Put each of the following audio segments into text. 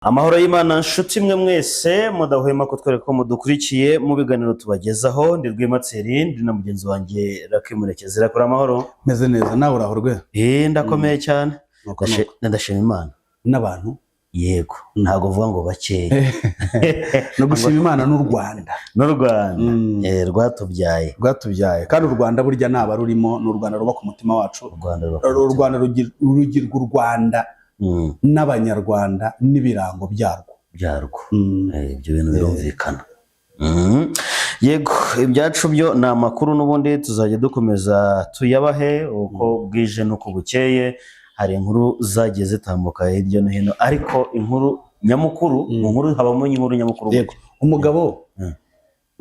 Amahoro y'Imana nshuti mwe mwese mudahwema kutwereka ko mudukurikiye mu biganiro tubagezaho. Ndi Rwimatseri, ndi na mugenzi wanjye Lucky Murekezi. Rakora amahoro? Meze neza, nawe urahorwe? Ndakomeye cyane. Ndashima Imana. N'abantu? Yego, ntago vuga ngo bakeye. No gushima Imana n'u Rwanda. N'u Rwanda. Rwatubyaye. Kandi u Rwanda burya naba rurimo, n'u Rwanda ruba ku mutima wacu. U Rwanda rugirwa u Rwanda n'abanyarwanda n'ibirango byarwo. Ibyo bintu birumvikana. Yego, ibyacu byo ni amakuru n'ubundi tuzajya dukomeza tuyabahe uko bwije n'uko bukeye. Hari inkuru zagiye zitambuka hirya no hino, ariko inkuru nyamukuru, mu nkuru habamo inkuru nyamukuru. Yego, umugabo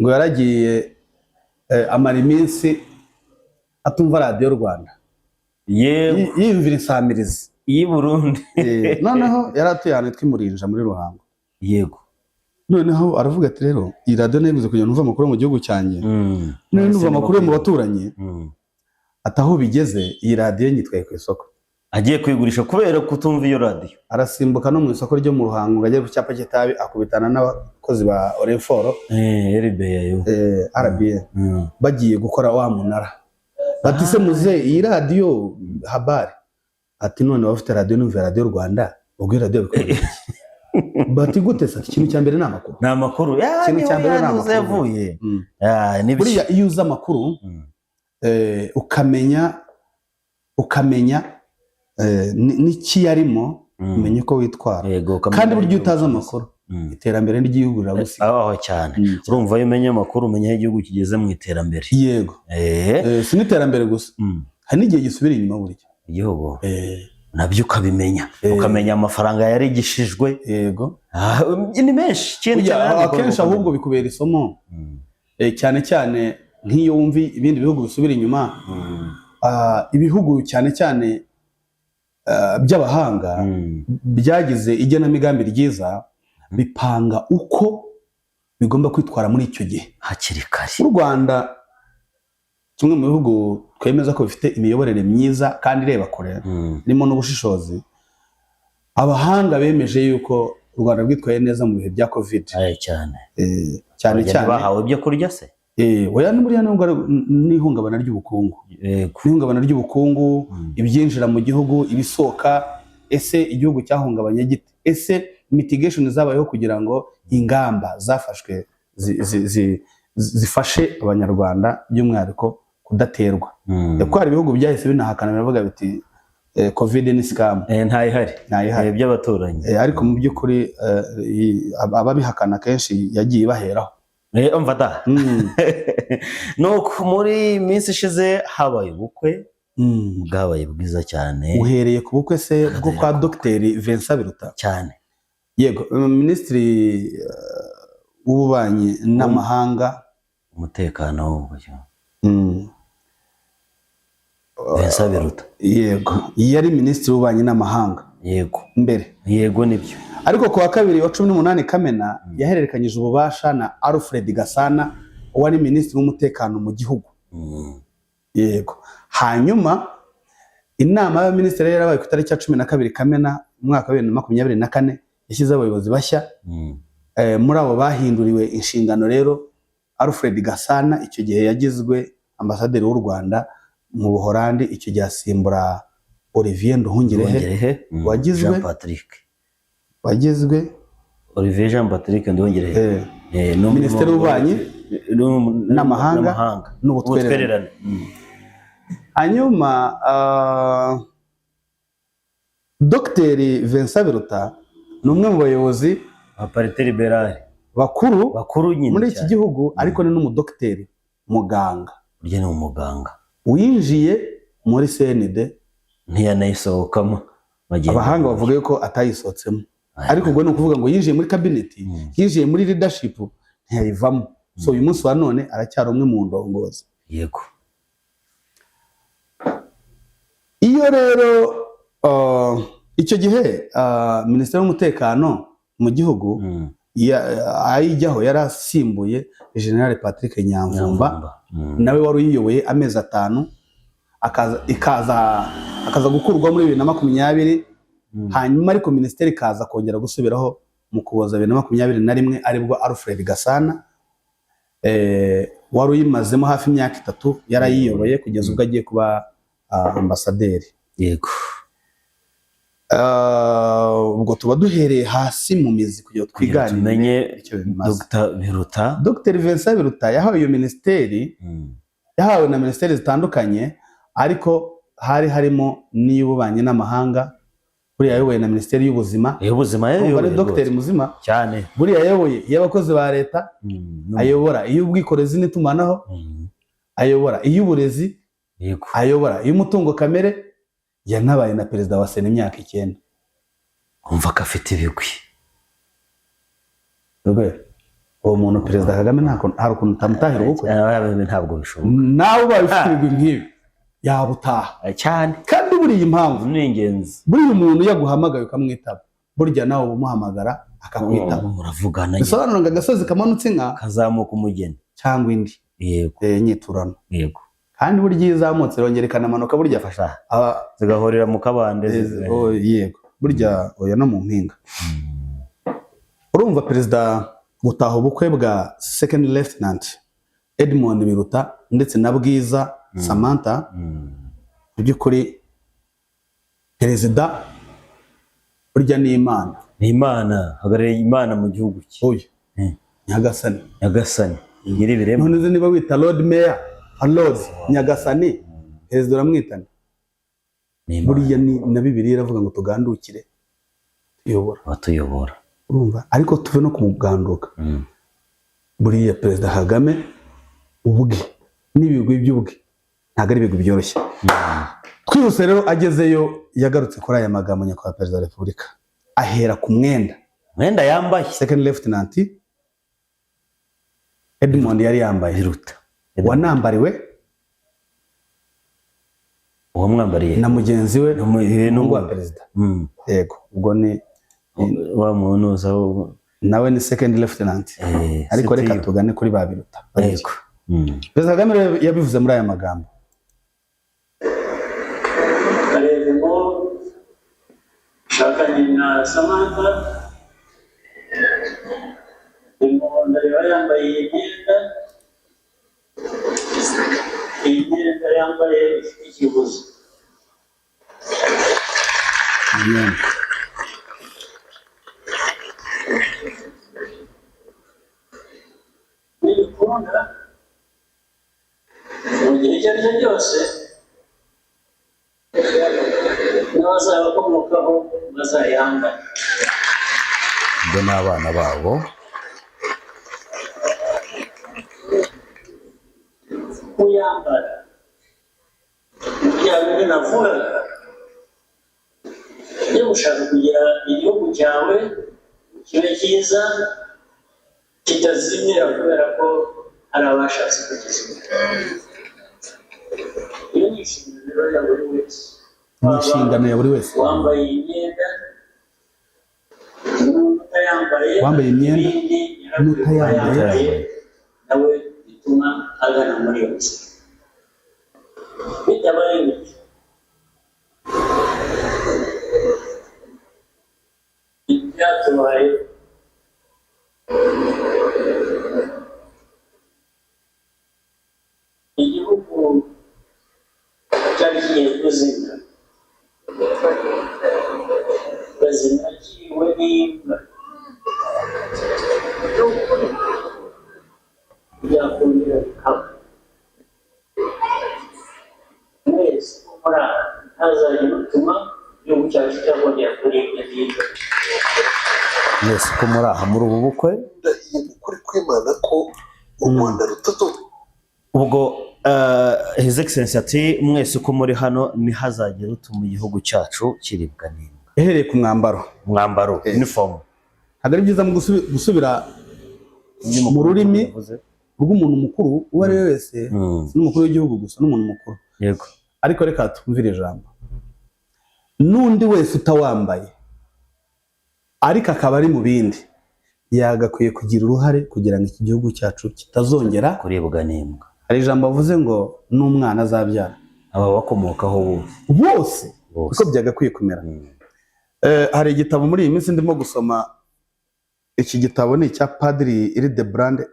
ngo yaragiye amara iminsi atumva radiyo Rwanda. Yego, yiyumvira insamirizi y'i Burundi. Noneho yaratuye ahantu tw'imurinja muri Ruhango. Yego, noneho aravuga ati rero iyi radiyo nayibuze kugira ngo numve amakuru mu gihugu cyanjye, none numva amakuru mu baturanyi. Ataho bigeze iyi radiyo nyitwaye ku isoko, agiye kuyigurisha kubera kutumva iyo radiyo. Arasimbuka no mu isoko ryo mu Ruhango, ajya ku cyapa cy'itabi akubitana n'abakozi ba Orenforo RBA bagiye gukora wa munara. Bati se muze iyi radiyo habari? Ati none bafite radiyo numva radiyo Rwanda, ubwo radiyo bikora. Bati gute se? Ikintu cya mbere ni amakuru. Ni amakuru. Ikintu cya mbere ni amakuru yavuye. Buriya iyo uza amakuru ukamenya n'ikiyarimo, umenya uko witwara. Kandi burya utazi amakuru iterambere ry'igihugu rirabusiga. Aho cyane. Urumva iyo umenya amakuru umenya aho igihugu kigeze mu iterambere. Yego. Si n'iterambere gusa, hari n'igihe gisubira inyuma burya igihugu. Nabyo ukabimenya, ukamenya amafaranga yarigishijwe. Yego, ni menshi. Akenshi ahubwo bikubera isomo, cyane cyane nk'iyo wumva ibindi bihugu bisubira inyuma. Ibihugu cyane cyane by'abahanga byagize igenamigambi ryiza, bipanga uko bigomba kwitwara muri icyo gihe hakiri kare. U Rwanda kimwe mu bihugu twemeza ko bifite imiyoborere myiza kandi ireba kure, irimo n'ubushishozi. Abahanga bemeje yuko u Rwanda rwitwaye neza mu bihe bya Covid. Cyane bahawe ibyo kurya se. Oya n'uriya n'ihungabana ry'ubukungu. N'ihungabana ry'ubukungu, ibyinjira mu gihugu, ibisohoka. Ese igihugu cyahungabanye gite? Ese mitigation zabayeho kugira ngo ingamba zafashwe zifashe abanyarwanda by'umwihariko kudaterwa? Kuko hari ibihugu byahise binahakana, biravuga biti Covid ni scam, ntayihari by'abaturanyi. Ariko mu by'ukuri ababihakana kenshi yagiye baheraho. Umva nuko muri minsi ishize habaye ubukwe bwabaye bwiza cyane. Uhereye ku bukwe se bwo kwa Dr Vincent Biruta cyane. Yego, Minisitiri w'ububanyi n'amahanga, umutekano w'uburyo Vincent Biruta. Yego, yari Minisitiri w'ububanyi n'amahanga. Yego, mbere. Yego, nibyo. Ariko ku wa kabiri wa 18 Kamena yahererekanyije ububasha na Alfred Gasana wari Minisitiri w'umutekano mu gihugu. Yego, hanyuma inama y'abaminisitiri yarabaye ku itariki ya 12 Kamena umwaka wa 2024 yashyize abayobozi bashya. Muri abo bahinduriwe inshingano rero, Alfred Gasana icyo gihe yagizwe ambasaderi w'u Rwanda mu Buholandi, icyo gihe asimbura Olivier Nduhungirehe wagizwe Olivier Jean Patrick Nduhungirehe, Minisitiri w'ububanyi n'amahanga n'ubutwererane. Hanyuma Dr Vincent Biruta ni umwe mu bayobozi ba Parti Liberale bakuru muri iki gihugu, ariko ni n'umudokiteri, muganga. Burya ni umuganga winjiye muri CND, ntiyanayisohokamo. Abahanga bavuga yuko atayisohotsemo, ariko ubwo ni ukuvuga ngo yinjiye muri cabinet, yinjiye muri leadership, ntiyayivamo. So uyu munsi wa none aracyari umwe mu ndongozi. Yego. Iyo rero icyo gihe Minisitiri w'umutekano mu gihugu ayijyaho yarasimbuye General Patrick Nyamvumba, nawe wari uyiyoboye amezi 5, akaza gukurwa muri 2020. hanyuma ariko ministeri kaza kongera gusubiraho mu Ukuboza 2021 aribwo Alfred Gasana wari uyimazemo hafi imyaka 3 yarayiyoboye kugeza ubwo agiye kuba ambasaderi. Yego. Ubwo tuba duhereye hasi mu mizi kugira twiganire tumenye Dr. Biruta. Dr. Vincent Biruta yahawe iyo ministeri, yahawe na ministeri zitandukanye, ariko hari harimo n'iy'ububanyi n'amahanga. Buriya yayoboye na ministeri y'ubuzima. Y'ubuzima yayoboye Dr. Muzima cyane. Buriya yayoboye y'abakozi ba leta, ayobora iy'ubwikorezi n'itumanaho, ayobora iy'uburezi, ayobora iy'umutungo kamere, yanabaye na perezida wa Sena imyaka 9. Umva ko afite ibigwi. Uwo muntu Perezida Kagame hari ukuntu utamutahira ubukwe. Ntabwo bishoboka. Nawe ubaye ufite ibigwi nk'ibi yabutaha cyane. Kandi buriya impamvu ni ingenzi. Buriya umuntu yaguhamagaye ukamwitaba, burya nawe umuhamagara akakwitaba, muravugana. bisobanura ngo agasozi kamanutse inka kazamuka umugeni cyangwa indi. Yego. Nyiturano. Yego. Kandi burya izamutse rongera ikanamanuka, burya afasha zigahorera mu kabande. Yego. Burya oya no mu mpinga. Urumva perezida gutaha ubukwe bwa Second Lieutenant Edmond Biruta ndetse na Bwiza Samantha, by'ukuri perezida burya ni Imana. Ni Imana, hagarariye Imana mu gihugu cye. Oya. Nyagasani. Nyagasani. Nyiri birembo. None niba wita Lord Mayor, Lord Nyagasani, perezida uramwitana. Buriya ni na Bibiliya iravuga ngo tugandukire tuyobora. Batuyobora. Urumva, ariko tuve no kumuganduka. Buriya perezida Kagame ubwe n'ibigwi by'ubwe ntago ari ibigwi byoroshye. Twihuse rero agezeyo yagarutse kuri aya magambo nyakubahwa perezida wa Repubulika, ahera ku mwenda yambaye. Second Lieutenant Edmond yari yambaye Biruta, wanambariwe uwo mwambariye na mugenzi we n'umugwa perezida. Yego, ubwo ni wa muntu nawe ni Second Lieutenant. Ariko reka tugane kuri ba Biruta. Yego. Perezida Kagame yabivuze muri aya magambo. Karebo shakanye na Samantha, umuntu yambaye imyenda yambaye ikibuzo. Nibikunda mu gihe icyo ari cyo cyose n'abazabakomokaho bazayambara. Ubwo n'abana babo kuyambara byaba ibyo navugaga iyo ushaka kugira igihugu cyawe kibe cyiza kitazimira kubera ko hari abashatse kugizima. Iyo ni inshingano ya buri wese. Ni inshingano ya buri wese. Wambaye imyenda n'utayambaye, wambaye imyenda n'utayambaye nawe bituma agana muri iyo nzira. Bitabaye bityo ibyatubaye igihugu cyari kigiye kuzima, bazima kiriwe n'imbwa. Byakongera bikaba mwese muri aha ntazajya bituma igihugu cyacu cyakongera kuribwa n'ibyo. mwese ko muri aha muri ubu bukwe ukuri kw'Imana ko u Rwanda rutazoba. ubwo His Excellency ati mwese uko muri hano ntihazagire utuma igihugu cyacu kiribwa n'imbwa. Ehereye ku mwambaro uniform. Ntabwo ari byiza mu gusubira mu rurimi rw'umuntu mukuru uwo ari we wese, n'umukuru w'igihugu gusa, n'umuntu mukuru. Yego. Ariko reka tumvire ijambo. N'undi wese utawambaye ariko akaba ari mu bindi, yagakwiye kugira uruhare kugira ngo iki gihugu cyacu kitazongera kuribwa n'imbwa. Hari ijambo avuze ngo n'umwana azabyara aba bakomokaho bose uko byagakwiye kumera. Hari igitabo muri iyi minsi ndimo gusoma iki gitabo ni icya Padiri Hildebrand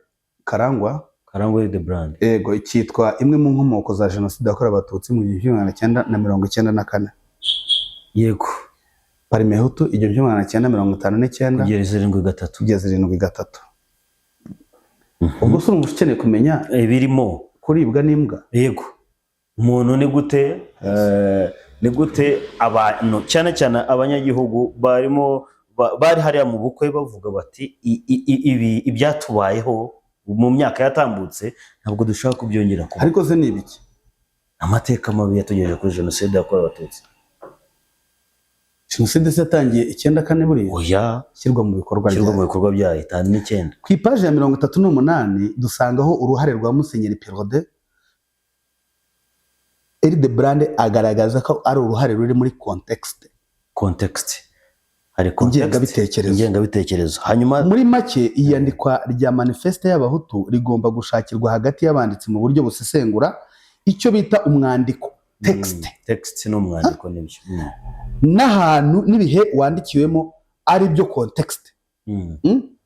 Karangwa. Karangwa Hildebrand. Yego, cyitwa imwe mu nkomoko za jenoside yakorewe abatutsi mu 1994. Yego. Parimehutu 1959 kugeza 73. Ubwo sura ukeneye kumenya birimo kuribwa n'imbwa. Yego. Umuntu ni gute abantu cyane cyane abanyagihugu bari hariya mu bukwe bavuga bati ibi ibyatubayeho mu myaka yatambutse ntabwo dushaka kubyongera kuba. Ariko se ni ibiki? Amateka mabi yatugejeje kuri jenoside yakorewe abatutsi. Jenoside se yatangiye 94 buriya? Oya, shyirwa mu bikorwa byayo 59. Ku ipaji ya 38 dusangaho uruhare rwa Musenyeri Perode. Hildebrand agaragaza ko ari uruhare ruri muri context. Hari ingengabitekerezo. Hanyuma muri make iyandikwa rya manifeste y'abahutu rigomba gushakirwa hagati y'abanditsi mu buryo busesengura icyo bita umwandiko text no umwandiko n'ibyo n'ahantu n'ibihe wandikiwemo ari byo context.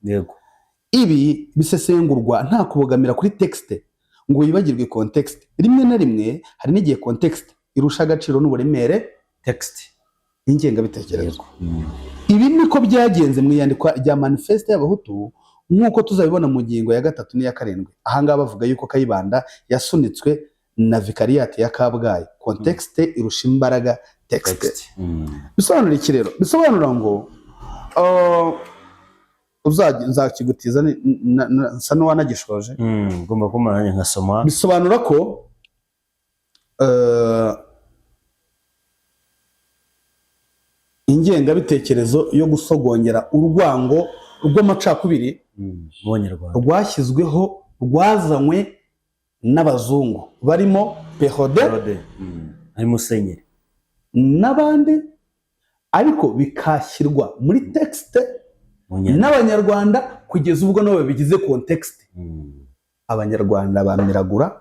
Yego, ibi bisesengurwa nta kubogamira kuri text ngo yibagirwe context. Rimwe na rimwe hari n'igihe context irusha agaciro n'uburemere text ingengabitekerezo. Ibi niko byagenze mu iyandikwa rya manifeste y'abahutu nk'uko tuzabibona mu ngingo ya 3 n'iya 7. Ahanga bavuga yuko Kayibanda yasunitswe na vikariyate ya Kabgayi. Context irusha imbaraga text. Bisobanura iki rero? Bisobanura ngo nzakigutiza nsa n'uwanagishoje. Ngomba kumanya nkasoma. Bisobanura ko ingengabitekerezo yo gusogongera urwango rw'amacakubiri rwashyizweho rwazanywe n'abazungu barimo Perode ari Musenyeri n'abandi, ariko bikashyirwa muri text n'abanyarwanda kugeza ubwo nabo bigize context. Abanyarwanda bamiragura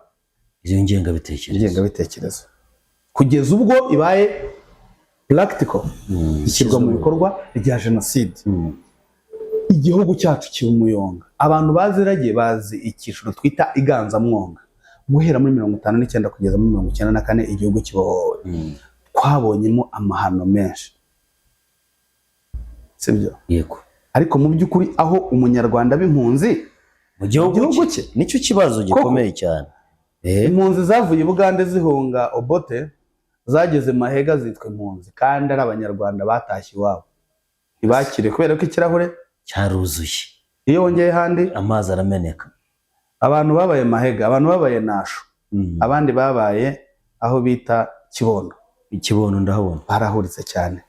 iyo ngengabitekerezo kugeza ubwo ibaye practical, ishyirwa mu bikorwa rya jenoside. Igihugu cyacu kiba umuyonga. Abantu baziragiye bazi icyiciro twita iganzamwonga guhera muri 59 kugeza muri 94 igihugu kibohowe. Twabonyemo amahano menshi, sibyo? Yego. Ariko mu by'ukuri aho umunyarwanda b'impunzi mu gihugu cye nicyo kibazo gikomeye cyane. Impunzi zavuye Bugande zihunga Obote zageze Mahega zitwa impunzi kandi ari abanyarwanda batashye iwabo. Ntibakire kubera ko ikirahure cyaruzuye. Iyo wongeye handi amazi arameneka. Abantu babaye Mahega, abantu babaye Nasho, abandi babaye aho bita Kibondo. Ikibondo ndahabona barahuritse cyane.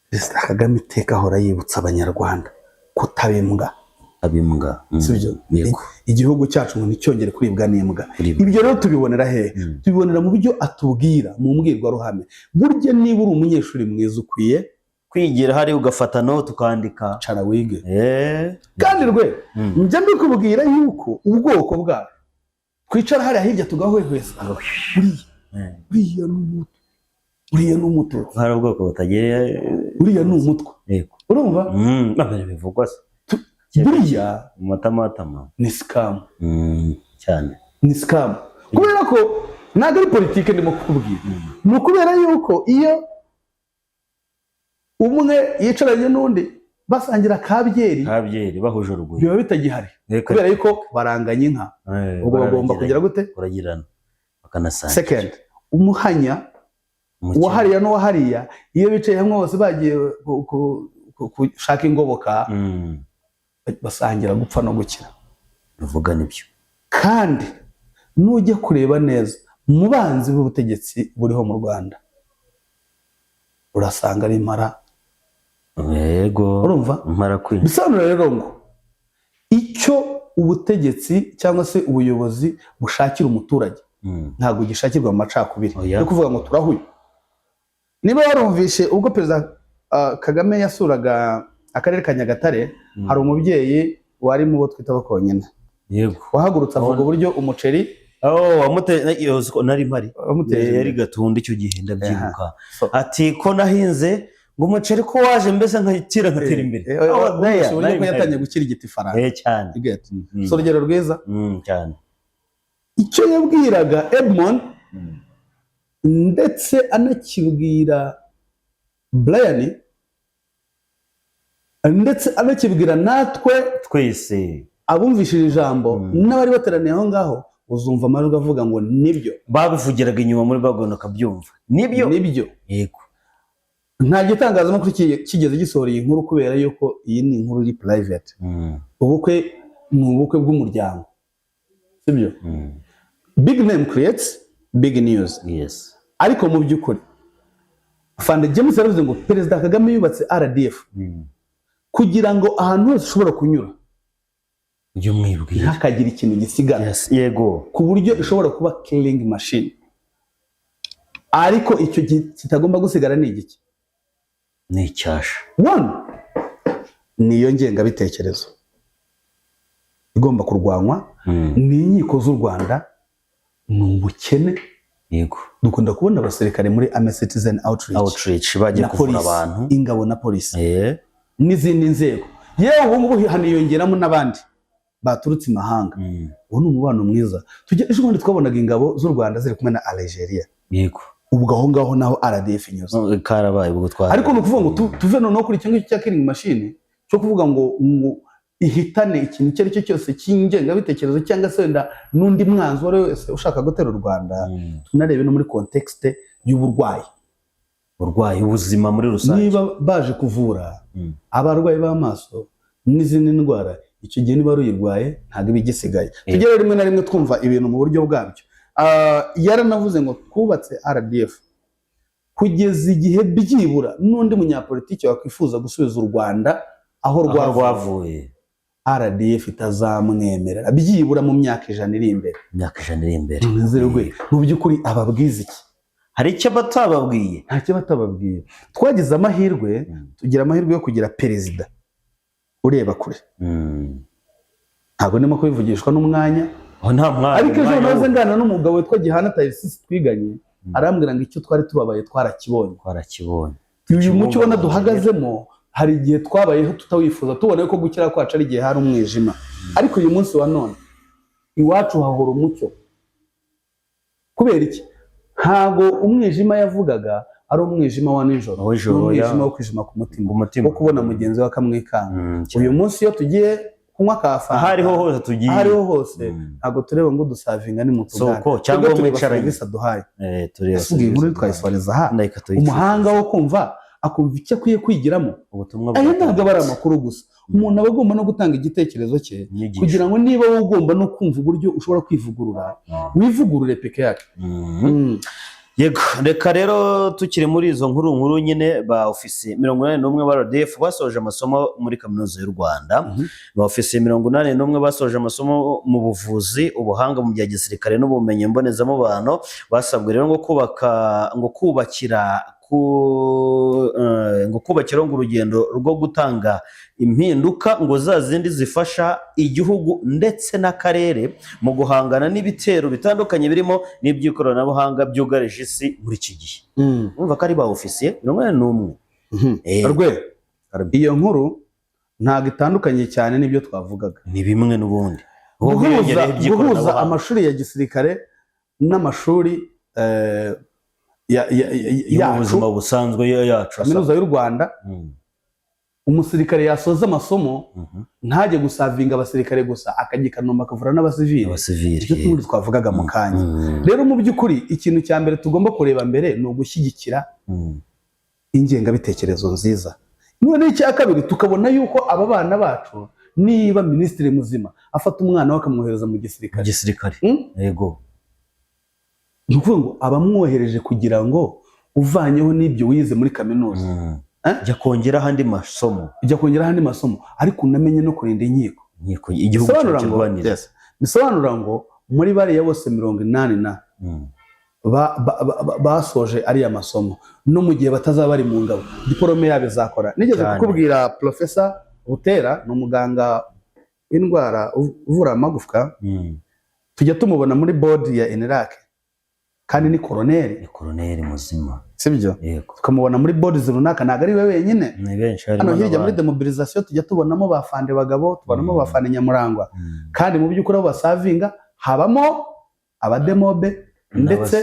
Perezida Kagame iteka ahora yibutsa abanyarwanda kutabimbwa. Sibyo? Igihugu cyacu ngo nticyongere kuribwa n'imbwa. Ibyo rero tubibonera he? Tubibonera mu buryo atubwira mu mbwirwaruhame. Burya niba uri umunyeshuri mwiza ukwiye kwigira hari ugafata note ukandika, cara wige. Kandi rwe njya mbikubwira yuko ubwoko bwawe twicara hari hirya tugahwehwesa uriya n'umutwe hari ubwoko butagiye uriya n'umutwe. Yego, urumva nabere bivugwa se buriya matama ni scam cyane, ni scam. Kubera ko ntabwo ari politike ndimo kukubwira, ni ukubera yuko iyo umwe yicaranye n'undi basangira kabyeri bahuje urugwiro biba bitagihari kubera yuko baranganya inka. Ubwo bagomba kugira gute? Kuragirana bakanasanga. Second, umuhanya wahariya n'uwahariya iyo bicaye hamwe bose bagiye gushaka ingoboka basangira gupfa no gukira. Bivuga nibyo. Kandi nujya kureba neza mu banzi b'ubutegetsi buriho mu Rwanda urasanga ari impara. Yego, urumva impara kwi. Bisobanura rero ngo icyo ubutegetsi cyangwa se ubuyobozi bushakira umuturage ntabwo gishakirwa mu macakubiri yo kuvuga ngo turahuye. Niba warumvishe ubwo Perezida Kagame yasuraga akarere ka Nyagatare, hari umubyeyi wari mu bo twita bakonyine. Yego, wahagurutse avuga uburyo umuceri nari mpari yari Gatunda icyo gihe ndabyibuka. Ati ko nahinze ngo umuceri ko waje mbese nkakira nkatera imbere uburyo ko yatangiye gukira igiti faranga cyane so urugero rwiza cyane icyo yabwiraga Edmond ndetse anakibwira Brian ndetse anakibwira natwe twese abumvishije ijambo n'abari bateraniye aho ngaho uzumva amajwi avuga ngo nibyo babivugiraga inyuma muri bagona kabyumva nibyo yego nta gitangazamakuru kigeze gisohora iyi nkuru kubera yuko iyi ni inkuru iri private ubukwe ni ubukwe bw'umuryango sibyo big name creates big news yes ariko mu by'ukuri Fande James yaravuze ngo Perezida Kagame yubatse RDF kugira ngo ahantu hose ushobora kunyura ujye mwibwira hakagira ikintu gisigara yego ku buryo ishobora kuba killing machine ariko icyo kitagomba gusigara ni igiki ni icyasha one niyo ngengabitekerezo igomba kurwanywa ni inkiko z'u Rwanda ni ubukene yego dukunda kubona abasirikare muri Army Citizen Outreach bagiye kuvura abantu ingabo na polisi n'izindi nzego yewe ubu ngubu haniyongeramo n'abandi baturutse imahanga ubu ni umubano mwiza ejo bundi twabonaga ingabo z'u Rwanda ziri kumwe na Algeria yego ubwo aho ngaho naho RDF inyuze karabaye ubwo twari ariko ni ukuvuga ngo tuve noneho kuri icyo ngicyo cya killing machine cyo kuvuga ngo ihitane ikintu icyo ari cyo cyose cy'ingengabitekerezo cyangwa se wenda n'undi mwanzi uwo ari we wese ushaka gutera u Rwanda tunarebe no muri context y'uburwayi ubuzima muri rusange niba baje kuvura abarwayi b'amaso n'izindi ndwara icyo gihe niba ruyirwaye ntabwo ibigisigaye tugere rimwe na rimwe twumva ibintu mu buryo bwabyo yaranavuze ngo twubatse RDF kugeza igihe byibura n'undi munyapolitiki wakwifuza gusubiza u Rwanda aho rwavuye RDF itazamwemerera byibura mu myaka 100 iri imbere mu by'ukuri ababwiza iki hari icyo batababwiye nta cyo batababwiye twagize amahirwe tugira amahirwe yo kugira perezida ureba kure ntabwo ndimo kubivugishwa n'umwanya ariko ejo naze ngana n'umugabo witwa Gihana Tarisisi twiganye arambwira ngo icyo twari tubabaye twarakibonye uyu mucyo ubona duhagazemo hari igihe twabayeho tutawifuza tubona ko gukira kwacu ari igihe hari umwijima ariko uyu munsi wa none iwacu hahora umucyo kubera iki ntago umwijima yavugaga ari umwijima wa nijoro umwijima wo kwijima ku mutima wo kubona mugenzi wa kamwikanga uyu munsi iyo tugiye kunywa kafa ahariho hose ntago tureba ngo dusavinga ni mutugana cyangwa mwicaranye bisa duhaye tureba muri twayisoreza aha umuhanga wo kumva akumva icyo akwiye kwigiramo ayo ntabwo aba ari amakuru gusa umuntu aba agomba no gutanga igitekerezo cye kugira ngo niba wowe ugomba no kumva uburyo ushobora kwivugurura wivugurure peke yake yego reka rero tukiri muri izo nkuru nyine ba ofisi 81 ba RDF basoje amasomo muri kaminuza y'u Rwanda ba ofisi 81 basoje amasomo mu buvuzi ubuhanga mu bya gisirikare n'ubumenyi mbonezamubano basabwe rero ngo kubakira ngo urugendo rwo gutanga impinduka ngo za zindi zifasha igihugu ndetse n'akarere mu guhangana n'ibitero bitandukanye birimo n'iby'ikoranabuhanga byugarije isi muri iki gihe urumva ko ari ba ofisiye 81 iyo nkuru ntabwo itandukanye cyane n'ibyo twavugaga ni bimwe n'ubundi guhuza amashuri ya gisirikare n'amashuri ubuzima busanzwe yacu kaminuza y'u Rwanda umusirikare yasoza amasomo ntajye gusavinga abasirikare gusa akagikanoma akavura n'abasivili ibyo tundi twavugaga mu kanya rero mu by'ukuri ikintu cya mbere tugomba kureba mbere ni ugushyigikira ingengabitekerezo nziza none icya kabiri tukabona yuko aba bana bacu niba minisitiri muzima afata umwana we akamwohereza mu gisirikare yego ni ukuvuga ngo abamwohereje kugira ngo uvanyeho n'ibyo wize muri kaminuza jya kongeraho andi masomo ariko unamenye no kurinda inkiko igihugu cy'urwanira bisobanura ngo muri bariya bose 80 basoje ariya masomo no mu gihe batazaba bari mu ngabo diplome yabo izakora nigeze kukubwira Professor Butera ni umuganga w'indwara uvura amagufwa tujya tumubona muri board ya Enerac kandi ni koroneri, ni koroneri muzima, sibyo? yego, tukamubona muri bodies runaka, ntabwo ari we wenyine. ni benshi Hano hirya muri demobilisation tujya tubonamo ba Fande Bagabo, tubonamo ba Fande Nyamurangwa, kandi mu by'ukuri abo basavinga habamo abademobe ndetse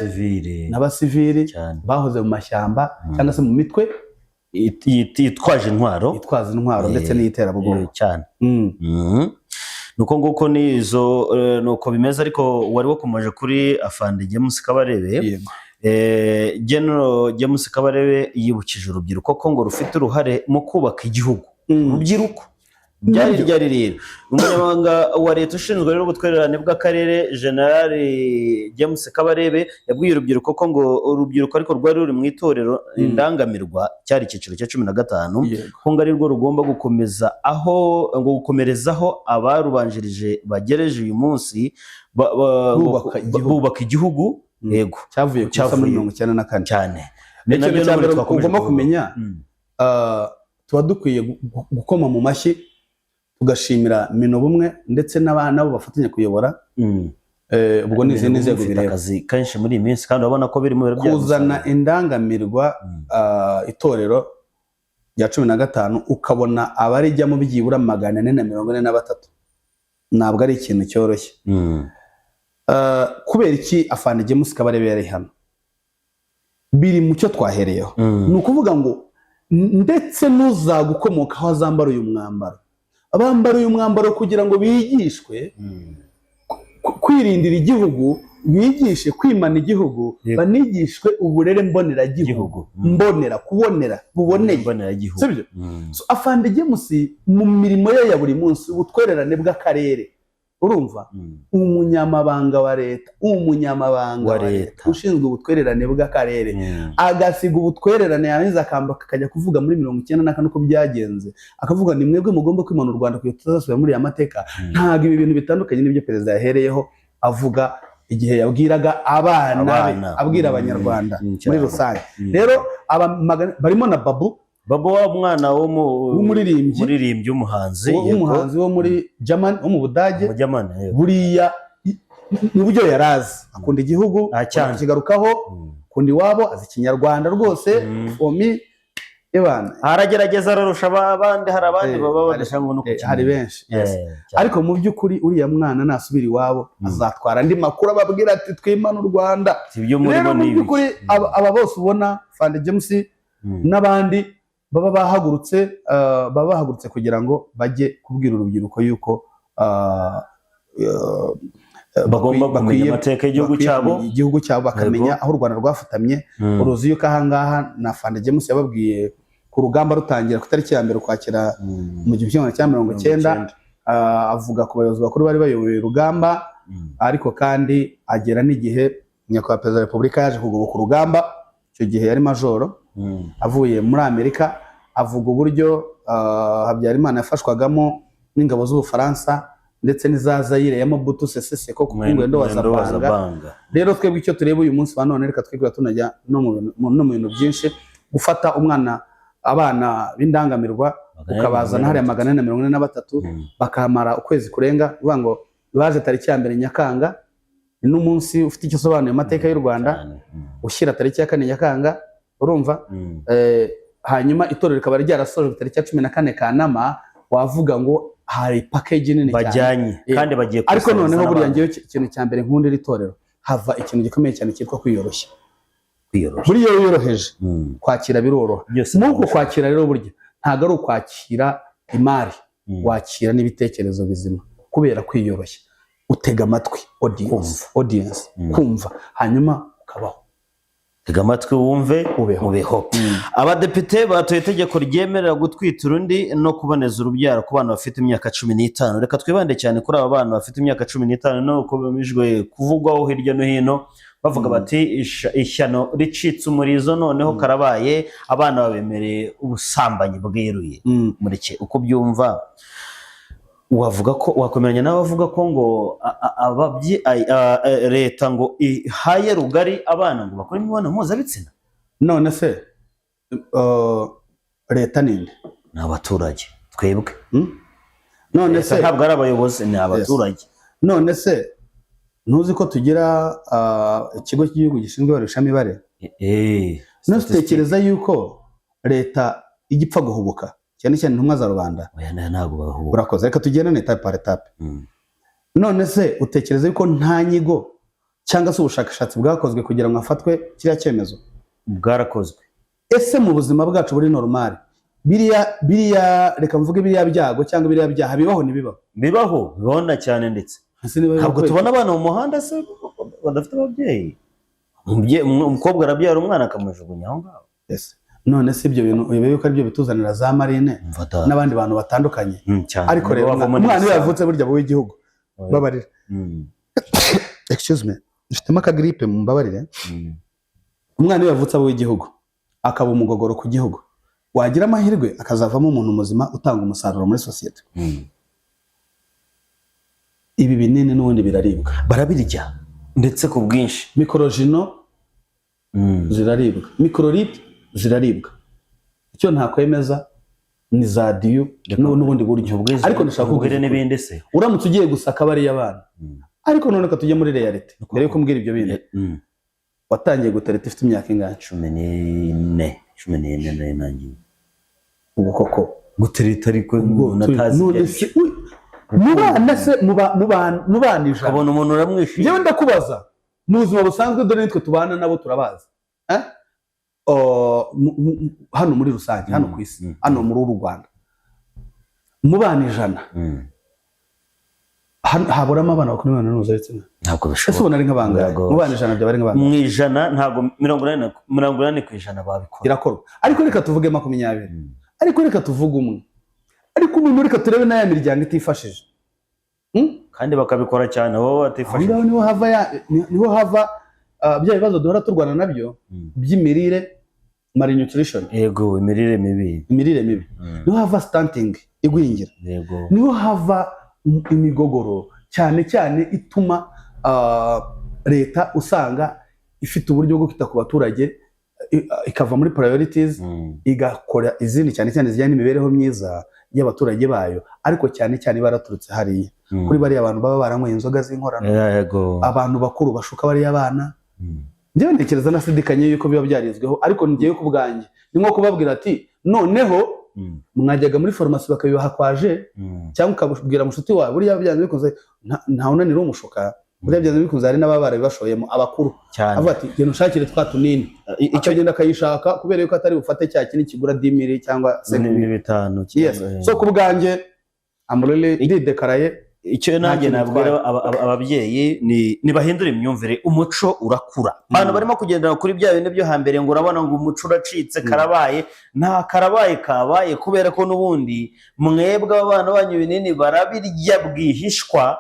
n'abasivili bahoze mu mashyamba cyangwa se mu mitwe yitwaje intwaro, ndetse n'iterabwoba cyane. Nuko nguko nizo nuko bimeze. Ariko wari wakomeje kuri Afande James Kabarebe. General James Kabarebe yibukije urubyiruko ko ngo rufite uruhare mu kubaka igihugu. Urubyiruko byari ryari rero umunyamabanga wa leta ushinzwe rero ubutwererane bw'akarere General James Kabarebe yabwiye urubyiruko ko ngo urubyiruko ariko rwari ruri mu itorero indangamirwa cyari icyiciro cya 15 ko ngo ari rwo rugomba gukomerezaho abarubanjirije bagereje uyu munsi bubaka igihugu. Yego, cyavuye muri 1994 cyane. N'icyo cyambere ugomba kumenya, tuba dukwiye gukoma mu mashyi tugashimira Mino Bumwe ndetse n'abana bo bafatanya kuyobora. Ubwo n'izindi nzego bireba akazi kenshi muri iyi minsi, kandi urabona ko biri mu biro kuzana indangamirwa itorero rya 15 ukabona abarijyamo byibura 443, ntabwo ari ikintu cyoroshye. Kubera iki Afande James Kabarebe yari hano, biri mu cyo twahereyeho. Ni ukuvuga ngo ndetse n'uzagukomokaho azambara uyu mwambaro, abambara uyu mwambaro kugira ngo bigishwe kwirindira igihugu, bigishe kwimana igihugu, banigishwe uburere mboneragihugu, buboneye, sibyo? So Afande James mu mirimo ye ya buri munsi, ubutwererane bw'akarere, urumva, umunyamabanga wa leta ushinzwe ubutwererane bw'akarere, agasiga ubutwererane yarangiza akambuka akajya kuvuga muri 1994 uko byagenze, akavuga ni mwebwe mugomba kwimana u Rwanda kugira tutazasubira muri ya mateka. Ntabwo ibi bintu bitandukanye n'ibyo perezida yahereyeho avuga igihe yabwiraga abana, abwira abanyarwanda muri rusange. Rero barimo na Babu wa mwana w'umuririmbyi w'umuhanzi wo muri Germany, wo mu Budage. Buriya mu buryo yarazi, akunda igihugu, akigarukaho, akunda iwabo, azi Kinyarwanda rwose. Omi aragerageza ararusha abandi, hari abandi baba badashaka no kukimenye, hari benshi. Ariko mu by'ukuri uriya mwana nasubira iwabo azatwara andi makuru ababwira ati twimana u Rwanda. Rero mu by'ukuri aba bose ubona Afande James n'abandi baba bahagurutse kugira ngo bajye kubwira urubyiruko yuko bagomba kumenya amateka y'igihugu cyabo, bakamenya aho u Rwanda rwafatamye. Uruzi yuko ahangaha na Afande James yababwiye ku rugamba rutangira ku itariki ya 1 Ukwakira mu 1990, avuga ku bayobozi bakuru bari bayoboye urugamba. Ariko kandi agera n'igihe nyakubahwa Perezida wa Repubulika yaje kugoboka urugamba. Icyo gihe yari majoro avuye muri Amerika, avuga uburyo Habyarimana yafashwagamo n'ingabo z'Ubufaransa ndetse n'iza Zaire ya Mobutu Sese Seko ku ngendo wa Zabanga. Rero twebwe icyo tureba uyu munsi wa none, reka twigura tunajya no mu bintu byinshi, gufata abana b'indangamirwa ukabazana hariya 443 bakamara ukwezi kurenga, uvuga ngo baje tariki ya 1 Nyakanga, n'umunsi ufite icyo sobanuye amateka y'u Rwanda, ushyira tariki ya 4 Nyakanga, urumva. Hanyuma itorero rikaba ryarasoje tariki ya 14 Kanama, wavuga ngo hari package nini bajyanye kandi bagiye. Ariko noneho buriya ngiye ikintu cya mbere nkunda iri torero, hava ikintu gikomeye cyane cyitwa kwiyoroshya. Buriya yoroheje kwakira biroroha. Nuko kwakira rero burya ntago ari ukwakira imari, wakira n'ibitekerezo bizima kubera kwiyoroshya. Utega amatwi audience, kumva, hanyuma ukabaho. Tega amatwi wumve ubeho. Abadepite batoye itegeko ryemerera gutwita urundi no kuboneza urubyaro ku bana bafite imyaka 15. Reka twibande cyane kuri aba bana bafite imyaka 15 no kubimijwe kuvugwaho hirya no hino, bavuga bati ishyano ricitse umurizo, noneho karabaye, abana babemereye ubusambanyi bweruye. Mureke uko byumva, wavuga ko wakomeranya n'abavuga ko ngo leta ngo ihaye rugari abana ngo bakore imibonano mpuzabitsina. None se leta ninde? Ni abaturage, twebwe. None se ntabwo ari abayobozi, ni abaturage. None se ntuzi ko tugira ikigo cy'igihugu gishinzwe ibarurishamibare no tutekereza yuko leta igipfa guhubuka cyane cyane intumwa za rubanda. ntabwo bahubuka. Urakoze, reka tugende etape par etape. None se utekereza yuko nta nyigo cyangwa se ubushakashatsi bwakozwe kugira ngo hafatwe kiriya cyemezo? Bwarakozwe. Ese mu buzima bwacu buri normal biriya reka mvuge biriya byago cyangwa biriya byaha bibaho ntibibaho? Bibaho na cyane ndetse ntabwo tubona abana mu muhanda se badafite ababyeyi. Umukobwa arabyara umwana akamujugunya aho ngaho. None se ibyo bintu uyobewe yuko aribyo bituzanira za marine n'abandi bantu batandukanye. Ariko rero umwana iyo yavutse burya buwe igihugu babarira. Excuse me, mfitemo akagripe mu mbabarire. Umwana iyo yavutse buwe igihugu akaba umugogoro ku gihugu, wagira amahirwe akazavamo umuntu muzima utanga umusaruro muri societe. Ibi binini n'ubundi biraribwa, barabirya ndetse ku bwinshi. Mikorojino ziraribwa, mikororite ziraribwa. Icyo ntakwemeza ni za diyu n'ubundi buryo. Ariko ndashaka kubwira n'ibindi se uramutse ugiye gusaka bariya abana. Ariko none ka tujye muri reality mbere yo kumbwira ibyo bintu. Watangiye gutereta ifite imyaka ingana? 14 nanjye. Ubu koko gutereta ariko natazi mubana se mubanije abona umuntu uramwishimiye. Yewe ndakubaza mu buzima busanzwe dore nitwe tubana nabo turabaza hano muri rusange, hano ku isi, hano muri uru Rwanda mubana 100 haburamo abana bakuru mpuzabitsina? Ntabwo bishoboka. Ese ubona ari nk'abanga mubana 100 byaba ari nk'abanga? Mu ijana ntabwo 80% babikora. Irakorwa. Ariko reka tuvuge 20. Ariko reka tuvuge umwe. Ariko umuntu reka turebe n'aya miryango itifashije. Kandi bakabikora cyane wowe watifashije. Niho hava bya bibazo duhora turwana nabyo by'imirire, malnutrition. Yego, imirire mibi. Niho hava stunting, igwingira. Yego. Niho hava imigogoro cyane cyane ituma leta usanga ifite uburyo bwo kwita ku baturage ikava muri priorities igakora izindi cyane cyane zijyanye n'imibereho myiza y'abaturage bayo. Ariko cyane cyane baraturutse hariya kuri bariya abantu baba baranyweye inzoga z'inkorano. Yego. Abantu bakuru bashuka bariya abana. Njyewe ntekereza nasidikanye yuko biba byarizweho, ariko ngiye ku bwanjye ni nko kubabwira ati noneho mwajyaga muri farumasi bakabibaha kwaje cyangwa ukabwira mushuti wawe buriya byanze bikunze nta unanira umushuka. Buriya byanze bikunze hari n'ababara bibashoyemo abakuru avuga ati genda ushakire twa tunini, akagenda akayishaka kubera yuko atari bufate cya kintu kigura 10,000 cyangwa 5,000. Yes. So ku bwanjye amurele ndidekaraye icyo nanjye nabwira ababyeyi ni bahindura imyumvire. Umuco urakura. Abantu barimo kugendera kuri bya bindi byo hambere ngo urabona ngo umuco uracitse karabaye. Nta karabaye kabaye kubera ko n'ubundi mwebwe abana banyu binini barabirya bwihishwa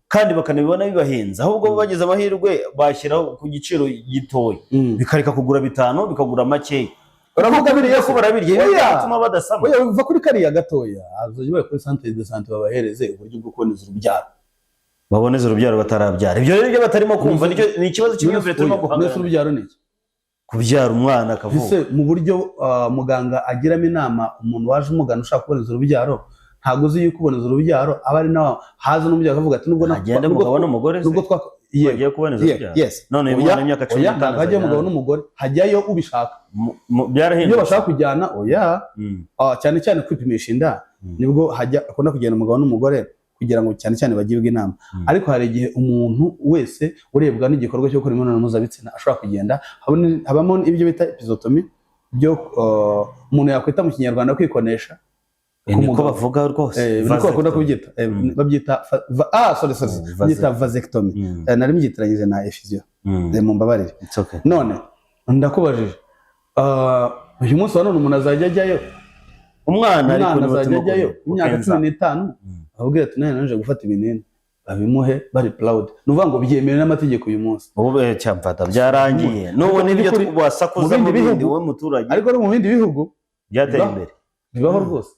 kandi bakanabibona bibahenze. Ahubwo bagize amahirwe bashyiraho ku giciro gitoya bikareka kugura 5 bikagura makeya. Uravuga biriya ko barabirya bituma badasama. Oya uva kuri kariya gatoya azoje kuri centre de santé babahereze uburyo bwo kuboneza urubyaro. Baboneza urubyaro batarabyara. Ibyo rero byo batarimo kumva ni ikibazo cy'imyumvire turimo guhangana. Urubyaro ni iki? Kubyara umwana akavuka. Ese mu buryo muganga agiramo inama umuntu waje umugana ushaka kuboneza urubyaro, ntago uzi yuko kuboneza urubyaro aba ari nawe haza n'umubyeyi akavuga ati nubwo agenda umugabo n'umugore nubwo yagiye kuboneza urubyaro. None umwana imyaka 15 hajya umugabo n'umugore hajyayo ubishaka. Byarahindutse. Iyo bashaka kujyana cyane cyane kwipimisha inda nibwo hajya akunda kugenda umugabo n'umugore kugira ngo cyane cyane bagibwe inama. Ariko hari igihe umuntu wese urebwa n'igikorwa cyo gukora imibonano mpuzabitsina ashobora kugenda habamo ibyo bita episiotomy byo umuntu yakwita mu kinyarwanda kwikonesha. Niko bavuga rwose. Niko bakunda kubyita. Babyita babyita vasectomy. Nari mbyiteranyije na effusion. Mu mbabarire. None ndakubajije uyu munsi wa none umuntu azajya ajyayo, umwana ariko azajya ajyayo imyaka 15 ababwira ati naje gufata ibinini babimuhe bari proud. Nuvuga ngo byemewe n'amategeko uyu munsi. Ubu cyamfata byarangiye. N'ubu nibyo twasakuza mu bindi we muturage. Ariko mu bindi bihugu byateye imbere. Bibaho rwose.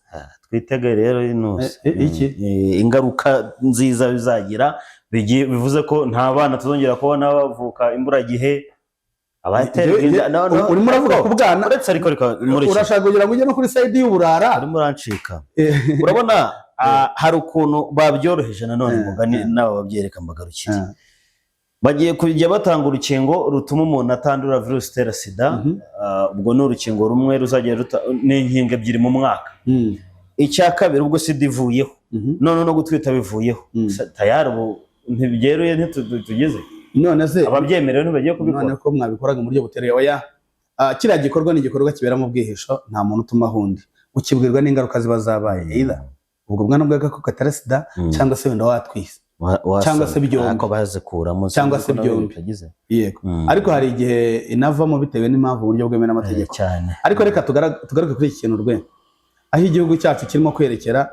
Twitege rero inose iki ingaruka nziza bizagira bivuze ko nta bana tuzongera kubona bavuka imburagihe. Urimo uravuga ku bwana uretse ariko muri urashaka kugira ngo ujye no kuri side y'uburara urimo urancika. Urabona hari ukuntu babyoroheje nanone mugani n'aba babyereka mbagarukiye. bagiye kujya batanga urukingo rutuma umuntu atandura virusi itera sida. Ubwo ni urukingo rumwe ruzajya n'inkingo ebyiri mu mwaka. Icya kabiri ubwo sida ivuyeho none no gutwita bivuyeho tayari ubu ntibyeruye ntitugeze none se ababyemerewe ntibagiye kubikora. None ko mwabikoraga mu buryo butereye oya, kiriya gikorwa ni igikorwa kibera mu bwihisho, nta muntu utuma hundi, ukibwirwa n'ingaruka ziba zabaye either ubwo bwana bw'agakoko katera sida cyangwa se wenda watwise cyangwa se byombi bazikuramo cyangwa se byombi. Yego, ariko hari igihe inavamo bitewe n'impamvu uburyo bwemewe n'amategeko. Ariko reka tugaruke kuri iki kintu rwe, aho igihugu cyacu kirimo kwerekera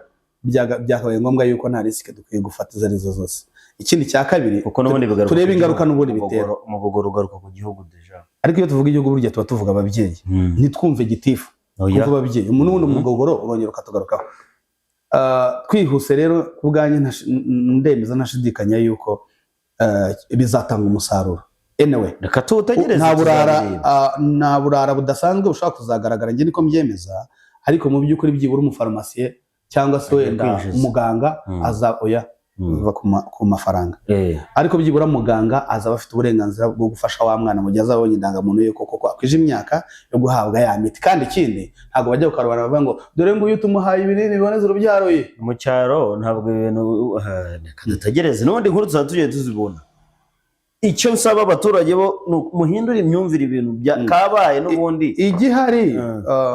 byakabaye ngombwa yuko nta risike dukwiye gufata izo arizo zose. Ikindi cya kabiri turebe ingaruka n'ubundi bitera mu bugaruka ku gihugu deja. Ariko iyo tuvuga igihugu burya tuba tuvuga ababyeyi, ntitwumve gitifu kuvuga ababyeyi. Umuntu wundi umugogoro urongera ukatugarukaho. Twihuse rero kubwanye ndemeza ntashidikanya yuko bizatanga umusaruro. Anyway, reka tutegereze. Nta burara budasanzwe bushobora kuzagaragara, njye niko mbyemeza, ariko mu by'ukuri byibura umufarumasiye cyangwa se wenda umuganga oya biva ku mafaranga, ariko byibura muganga azaba afite uburenganzira bwo gufasha wa mwana mu gihe azaba abonye indangamuntu ye koko akwije imyaka yo guhabwa ya miti. Kandi ikindi ntabwo bajya kukarubana bavuga ngo dore ngo uyu tumuhaye ibinini biboneza urubyaro ye. Mu cyaro ntabwo ibintu dutegereze n'ubundi nkuru tuzaba tugiye tuzibona. Icyo nsaba abaturage bo muhindura imyumvire ibintu kabaye n'ubundi igihari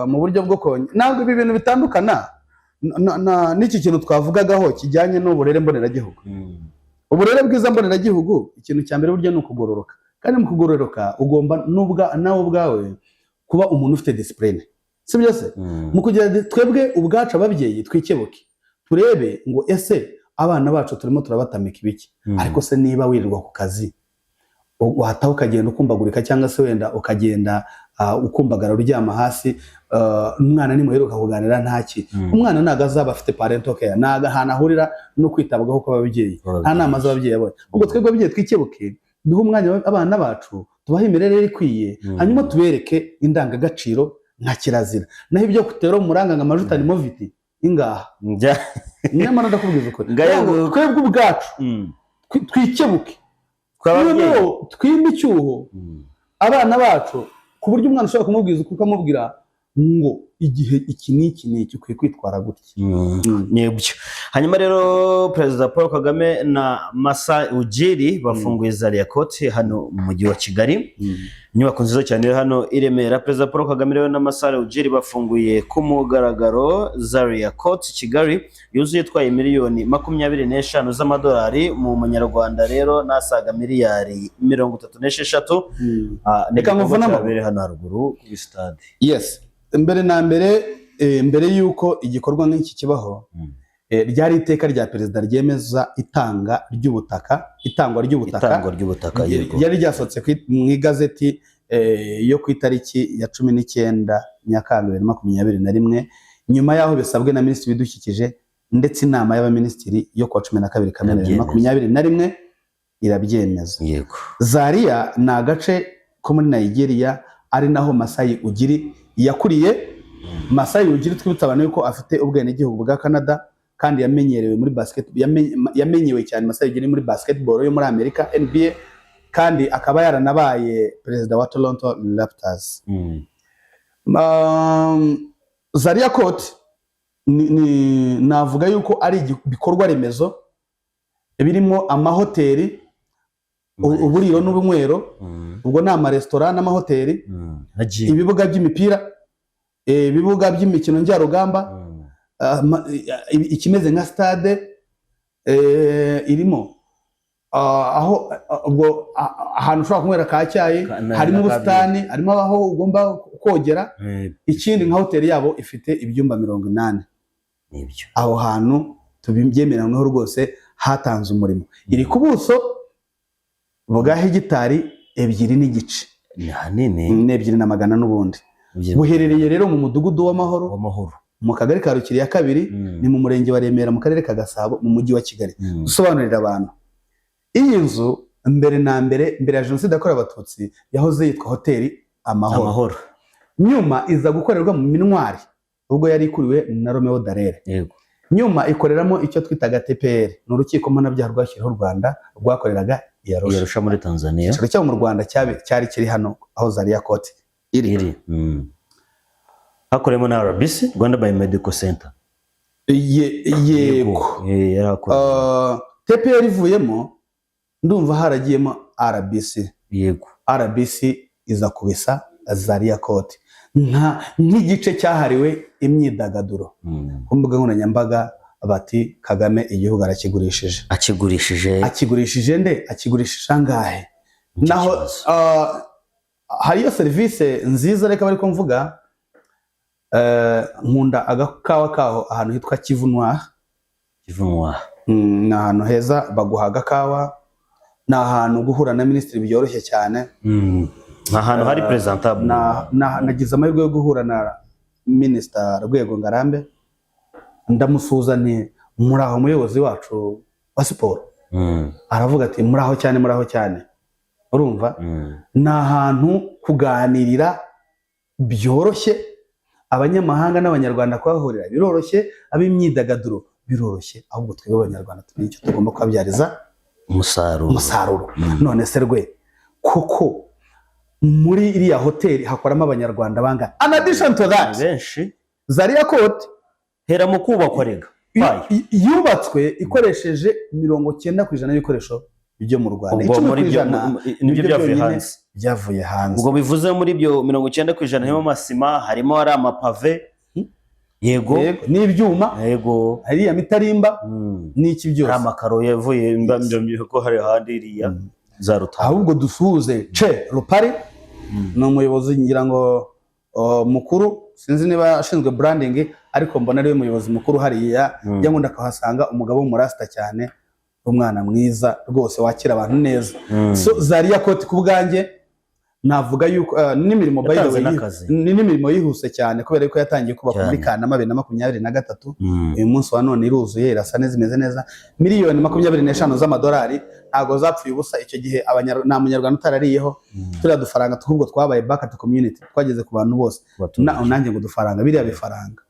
mu buryo bwo konye. Ntabwo ibi bintu bitandukana n'iki kintu twavugagaho kijyanye n'uburere mboneragihugu. Uburere bwiza mboneragihugu ikintu cya mbere burya ni ukugororoka, kandi mu kugororoka ugomba nawe ubwawe kuba umuntu ufite discipline, si byo se? Mu kugira twebwe ubwacu ababyeyi twikebuke turebe ngo ese abana bacu turimo turabatamika ibiki. Ariko se niba wirirwa ku kazi wataho ukagenda ukumbagurika cyangwa se wenda ukagenda ukumbagara uryama hasi, umwana nimuheruka kuganira ntaki, umwana ntago azaba afite parental care, ntago hanahurira no kwitabwaho kw'ababyeyi, nta nama z'ababyeyi abonye. Ubwo twebwe ababyeyi twikebuke duhe umwanya abana bacu, tubahe imirere ikwiye, hanyuma tubereke indangagaciro nka kirazira. Naho ibyo kutera umuranga ngo amajuta ni moviti ingaha nyamara ndakubwiza ukuri, twebwe ubwacu twikebuke twime icyuho abana bacu, ku buryo umwana ushobora kumubwiza uko ukamubwira ngo igihe iki n'iki ukwiye kwitwara gutya. Nibyo. Hanyuma rero Perezida Paul Kagame na Masai Ujiri bafunguye Zaria Court hano mu mujyi wa Kigali. Inyubako nziza cyane hano i Remera. Perezida Paul Kagame rero na Masai Ujiri bafunguye ku mugaragaro Zaria Court Kigali yuzuye itwaye miliyoni 25 z'amadolari mu manyarwanda rero nasaga miliyari 36. Reka muvuna amabere hano haruguru ku stade. Yes. Mbere yuko igikorwa nk'iki kibaho, ryari iteka rya perezida ryemeza itangwa ry'ubutaka ryari ryasohotse mu igazeti yo ku itariki ya 19 Nyakanga 2021, nyuma yaho bisabwe na minisitiri w'ibidukikije ndetse inama y'abaminisitiri yo kuwa 12 Kamena 2021 irabyemeza. Zaria ni agace ko muri Nigeria, ari naho Masai Ujiri yakuriye. Masai Ujiri twibutsa abantu yuko afite ubwenegihugu bwa Canada, kandi yamenyerewe muri yamenyewe cyane Masai Ujiri muri basketball yo muri Amerika NBA, kandi akaba yaranabaye perezida wa Toronto Raptors. Zaria Court navuga yuko ari ibikorwa remezo birimo amahoteli, uburiro n'ubunywero, ubwo ni amaresitora n'amahoteli, ibibuga by'imipira, ibibuga by'imikino njyarugamba, ikimeze nka stade, irimo aho ubwo ahantu ushobora kunywera ka cyayi, harimo ubusitani, harimo aho ugomba kogera. Ikindi nka hoteli yabo ifite ibyumba 80. Aho hantu tubyemeranyweho rwose, hatanze umurimo. Iri ku buso bwa hegitari 2.5 2.2 n'ubundi. Buherereye rero mu mudugudu w'amahoro mu kagari ka Rukiri ya kabiri, ni mu murenge wa Remera mu karere ka Gasabo mu mujyi wa Kigali. Dusobanurira abantu, iyi nzu mbere ya Jenoside yakorewe Abatutsi yahoze yitwa hoteli Amahoro, nyuma iza gukorerwa mu Minwari ubwo yari ikuriwe na Romeo Dallaire. Nyuma ikoreramo icyo twitaga TPR, n'urukiko mpanabyaha rwashyiriweho u Rwanda rwakoreraga Yarusha muri Tanzania. Icyicaro cyo mu Rwanda cyari kiri hano aho Zaria Court iri. Hakoremo na RBC, Rwanda Biomedical Center. Yego. TPR ivuyemo ndumva haragiyemo RBC. Yego. RBC iza kubisa Zaria Court nk'igice cyahariwe imyidagaduro. Ku mbuga nkoranyambaga bati Kagame igihugu arakigurishije. Akigurishije nde? Akigurishije angahe? Naho hariyo serivisi nziza reka bari ko mvuga, nkunda agakawa kaho ahantu hitwa Kivu Noir. Ni ahantu heza baguha agakawa, ni ahantu guhura na minisitiri byoroshye cyane. Ahantu hari presentable. Nagize amahirwe yo guhura na Minisita Rwego Ngarambe, ndamusuzaniye muri aho umuyobozi wacu wa siporo. Aravuga ati muri aho cyane. Urumva? Ni ahantu kuganirira byoroshye, abanyamahanga n'abanyarwanda kwahurira biroroshye, ab'imyidagaduro biroroshye, ahubwo twebwe abanyarwanda tumenye icyo tugomba kwabyariza umusaruro. None se rwe kuko muri iriya hoteli hakoramo abanyarwanda bangana? In addition to that, benshi Zaria Court hera mu kubakwa rega yubatswe ikoresheje 90% y'ibikoresho byo mu Rwanda. 10% nibyo byavuye hanze. Ubwo bivuze muri byo 90% harimo amasima, harimo ari amapave. Yego. N'ibyuma. Yego. Hariya mitarimba n'iki byose. Amakaro yavuye mbyo ko hari handi iriya za Rutana. Ahubwo dusuhuze Rupari, no umuyobozi ngira ngo mukuru, sinzi niba ashinzwe branding, ariko mbona ari we muyobozi mukuru hariya. Yango ndakahasanga umugabo w'umurasta cyane, umwana mwiza rwose wakira abantu neza. So Zaria Court kubwanjye navuga yuko n'imirimo n'imirimo yihuse cyane kubera ko yatangiye kubaka muri Kanama 2023. Uyu munsi wa none iruzuye, irasa neza, imeze neza. Miliyoni 25 z'amadolari ntago zapfuye ubusa. Icyo gihe nta munyarwanda utarariyeho turiya dufaranga tuhubwo twabaye back to community, twageze ku bantu bose. Nanjye ngo dufaranga biriya bifaranga.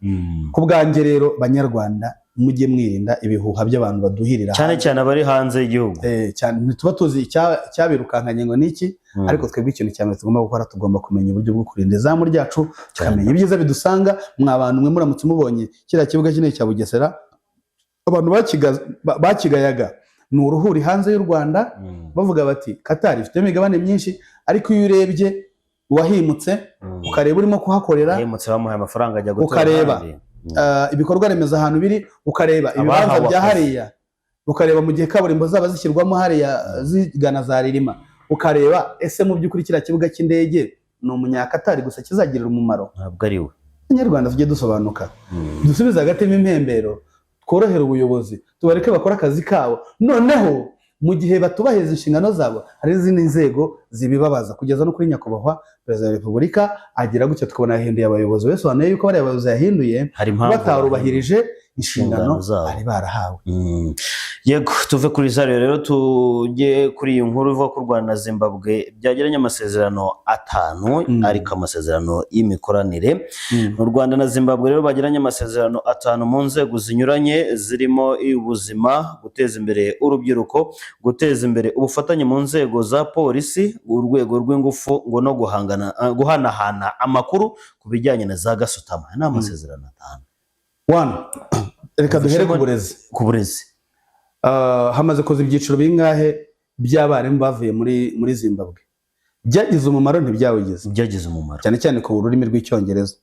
Kubwanjye rero banyarwanda mujye mwirinda ibihuha by'abantu baduhirira cyane abari hanze y'igihugu. Cyane ntituba tuzi cyabirukankanye ngo niki, ariko twebwe ikintu cyane tugomba gukora, tugomba kumenya uburyo bwo kurinda izamu ryacu, tukamenya ibyiza bidusanga. Mwabantu mwe muramutse mubonye kiriya kibuga kinini cya Bugesera, abantu bakigayaga ni uruhuri hanze y'u Rwanda, bavuga bati Qatar ifite imigabane myinshi, ariko iyo urebye wahimutse ukareba urimo kuhakorera, yahimutse bamuhaye amafaranga ajya gutora, ukareba ibikorwa remezo ahantu biri, ukareba ibibanza bya hariya, ukareba mu gihe kaburimbo zaba zishyirwamo hariya zigana za Ririma, ukareba ese mu by'ukuri kiriya kibuga cy'indege ni umunyakatari gusa kizagirira umumaro? Ntabwo ari we. Abanyarwanda tujye dusobanuka, dusubize hagati impembero, tworohera ubuyobozi, tubareke bakora akazi kabo. Noneho mu gihe batubahiriza inshingano zabo, hari izindi nzego zibibabaza, kugeza no kuri nyakubahwa Perezida wa Repubulika agira gutya tukabona yahinduye abayobozi. Wese wanaye yuko bari abayobozi yahinduye batarubahirije inshingano bari barahawe. Yego, tuve kuri Zaria rero tujye kuri iyi nkuru ivuga ko u Rwanda na Zimbabwe byagiranye amasezerano 5, ariko amasezerano y'imikoranire. U Rwanda na Zimbabwe rero bagiranye amasezerano 5 mu nzego zinyuranye, zirimo ubuzima, guteza imbere urubyiruko, guteza imbere ubufatanye mu nzego za polisi, urwego rw'ingufu, ngo no guhanahana amakuru ku bijyanye na za gasutama. Ni amasezerano 5. Reka duhere ku burezi. Hamaze koza ibyiciro bingahe by'abarimu bavuye muri Zimbabwe. Byagize umumaro ntibyawigize? Byagize umumaro cyane cyane ku rurimi rw'icyongereza.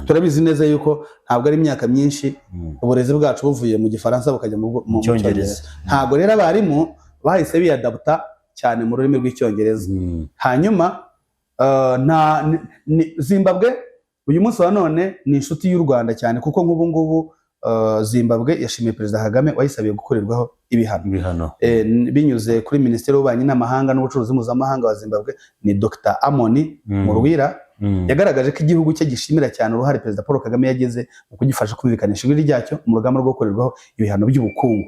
Turabizi neza yuko ntabwo ari imyaka myinshi uburezi bwacu buvuye mu gifaransa bukajya mu cyongereza. Ntabwo rero abarimu bahise biyadabuta cyane mu rurimi rw'icyongereza. Hanyuma Zimbabwe uyu munsi wa none ni inshuti y'u Rwanda cyane, kuko nk'ubu ngubu Zimbabwe yashimiye Perezida Kagame wayisabiye gukorerwaho ibihano binyuze kuri Minisitiri w'Ububanyi n'Amahanga n'Ubucuruzi Mpuzamahanga wa Zimbabwe, ni Dr. Amoni Murwira. Yagaragaje ko igihugu cye gishimira cyane uruhare Perezida Paul Kagame yagize mu kugifasha kumvikanisha ijwi ryacyo mu rugamba rwo gukorerwaho ibihano by'ubukungu.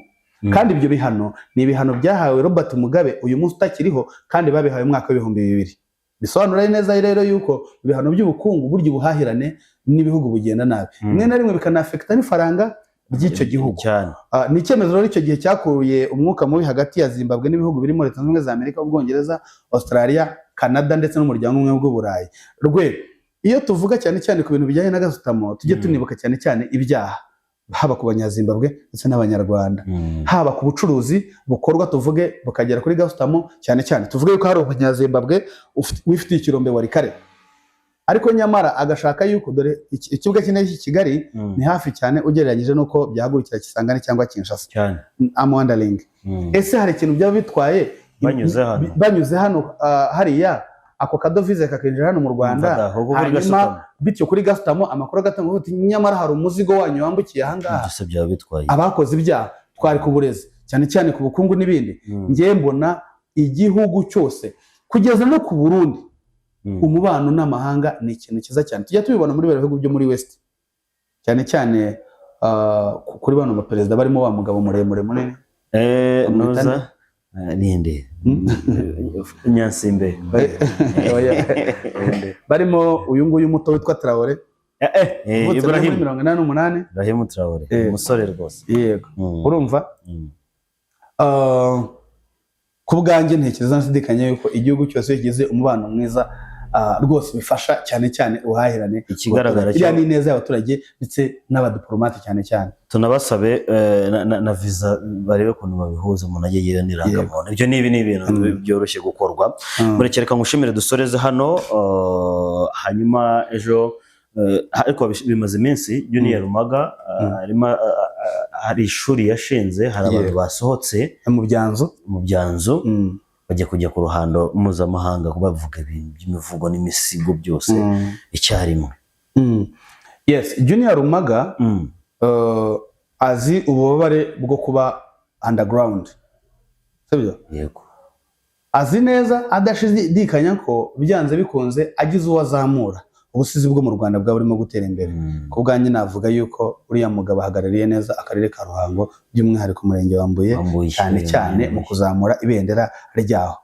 Kandi ibyo bihano ni ibihano byahawe Robert Mugabe uyu munsi utakiriho, kandi babihawe mu mwaka w'2000. Bisobanura neza rero yuko ibihano by'ubukungu buryo ubuhahirane n'ibihugu bugenda nabi, rimwe na rimwe bikanafekta n'ifaranga ry'icyo gihugu cyane. Ni icyemezo rero icyo gihe cyakuye umwuka mubi hagati ya Zimbabwe n'ibihugu birimo Leta Zunze Ubumwe za Amerika, Ubwongereza, Australia, Canada ndetse n'umuryango umwe bw'Uburayi. Iyo tuvuga cyane cyane ku bintu bijyanye na gasutamo, tujye tunibuka cyane cyane ibyaha haba ku banyazimbabwe ndetse n'abanyarwanda, haba ku bucuruzi bukorwa tuvuge bukagera kuri gasutamo, cyane cyane tuvuge yuko hari abanyazimbabwe wifitiye ikirombe wari kare, ariko nyamara agashaka yuko dore ikibuga kinini cy'i Kigali ni hafi cyane ugereranyije nuko byahagurukira Kisangani cyangwa Kinshasa cyane. I'm wondering ese hari ikintu byaba bitwaye banyuze hano hariya ako kadovize kakinjira hano mu Rwanda, hanyuma bityo kuri gasutamo amakuru agatanga uti nyamara hari umuzigo wanyu wambukiye ahangaha. Abakoze ibyaha twari ku burezi cyane cyane ku bukungu n'ibindi, ngiye mbona igihugu cyose kugeza no ku Burundi umubano n'amahanga ni ikintu cyiza cyane. Tujya tubibona muri bihugu byo muri West cyane cyane kuri bano baperezida barimo wa mugabo muremure munini noza ninde Nyansimbe barimo uyu nguyu muto witwa Traore Ibrahim 1988 Ibrahim Traore umusore rwose. Yego urumva ku bwanjye ntekereza nsidikanye yuko igihugu cyose kigize umubano mwiza rwose bifasha cyane cyane ubuhahirane, ikigaragara cyo ni neza y'abaturage ndetse n'abadiplomate cyane cyane. Tunabasabe na visa barebe kuntu babihuza umuntu agiye yiraniranga muntu. Ibyo ni ibintu byoroshye gukorwa. Murekereka ngushimire dusoreze hano, hanyuma ejo ariko bimaze iminsi Junior Rumaga hari ishuri yashinze, hari abantu basohotse mu byanzu bajya kujya ku ruhando mpuzamahanga bavuga ibintu by'imivugo n'imisigo byose icyarimwe. Yes, Junior Rumaga azi ububabare bwo kuba underground, sibyo? Yego. Azi neza adashidikanya ko byanze bikunze agize uwo azamura ubusizi bwo mu Rwanda bwa burimo gutera imbere. Ku bwanjye navuga yuko uriya mugabo ahagarariye neza akarere ka Ruhango, by'umwihariko umurenge wa Mbuye cyane cyane mu kuzamura ibendera ryaho.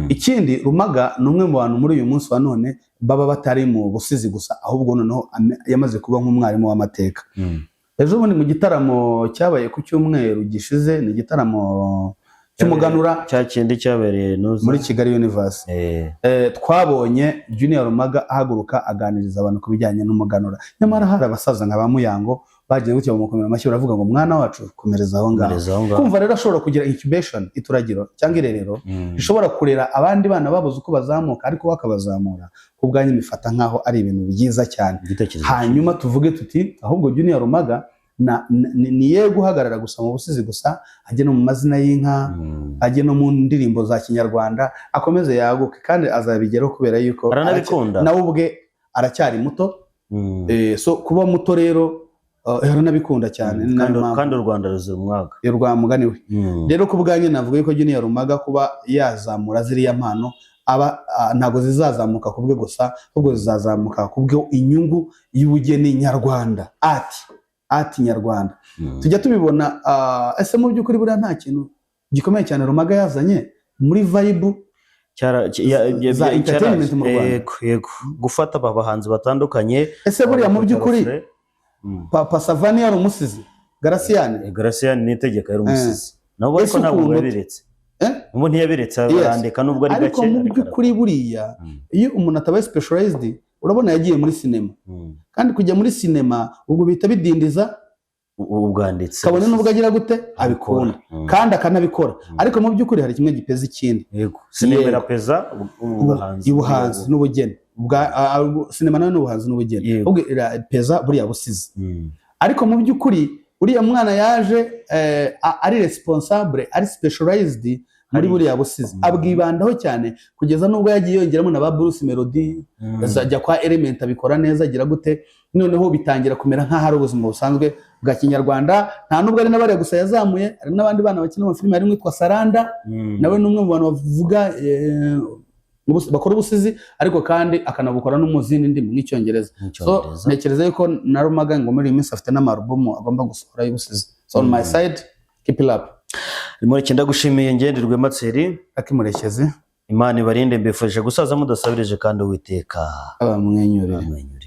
Ikindi, Rumaga ni umwe mu bantu muri uyu munsi wa none baba batari mu busizi gusa, ahubwo noneho yamaze kuba nk'umwarimu w'amateka. Ejo bundi mu gitaramo cyabaye ku cyumweru gishize, ni igitaramo cy'umuganura cya kindi cyabereye muri Kigali University, twabonye Junior Rumaga ahaguruka aganiriza abantu ku bijyanye n'umuganura. Nyamara hari abasaza nka ba Muyango bagiye gutya bamukomera amashyi baravuga ngo mwana wacu komereza aho ngaho. Kumva rero ashobora kugira incubation, ituragiro cyangwa irerero ishobora kurera abandi bana babuze uko bazamuka ariko bakabazamura, ku bwanjye bifata nkaho ari ibintu byiza cyane. Hanyuma tuvuge tuti ahubwo Junior Rumaga ni ye guhagarara gusa mu busizi gusa, ajye no mu mazina y'inka, ajye no mu ndirimbo za Kinyarwanda, akomeze yaguke kandi azabigeraho kubera yuko nawe ubwe aracyari muto. So kuba muto rero aranabikunda cyane kandi u Rwanda ruzira umwaka rwa mugani we. Rero ku bwanjye navuga yuko Junior Rumaga kuba yazamura ziriya mpano ntabwo zizazamuka kubwe gusa, ahubwo zizazamuka kubwe inyungu y'ubugeni nyarwanda, ati nyarwanda. Tujya tubibona ese mu by'ukuri buriya nta kintu gikomeye cyane Rumaga yazanye muri vibe za entertainment mu Rwanda. Yego, gufata abahanzi batandukanye. Ese buriya mu by'ukuri Papa Savani yari umusizi, Graciane ni itegeka yari umusizi nabo, ariko ntabwo yabiretse. Ubu ntiyabiretse arandika nubwo ari gake. Ariko mu by'ukuri buriya iyo umuntu atabaye specialized, urabona yagiye muri sinema, kandi kujya muri sinema ubwo bita bidindiza ubwanditsi, kabone n'ubwo agira gute abikunda kandi akanabikora. Ariko mu by'ukuri hari kimwe gipeza ikindi. Yego, sinema irapeza ubuhanzi n'ubugeni. Sinema nayo n'ubuhanzi n'ubugeni, ubwo irapeza buriya busizi. Ariko mu by'ukuri uriya mwana yaje ari responsable, ari specialized muri buriya busizi, abwibandaho cyane kugeza nubwo yagiye yongeramo na ba Bruce Melody, ajya kwa Element abikora neza, agira gute, noneho bitangira kumera nk'aho ari ubuzima busanzwe bwa Kinyarwanda. Nta nubwo ari n'abariya gusa yazamuye, hari n'abandi bana bakina amafilime, harimo witwa Saranda, nawe ni umwe mu bantu bavuga bakora ubusizi, ariko kandi akanabukora no mu zindi ndimi nk'icyongereza. So ntekereza yuko na Rumaga ngo muri iyi minsi afite n'amarubumu agomba gusohora y'ubusizi. So on my side, keep it up. Rimureke ndagushimiye ngenderwe Matseri akimurekeze. Imana ibarinde, mbifurije gusaza mudasabirije kandi Uwiteka abamwenyurire.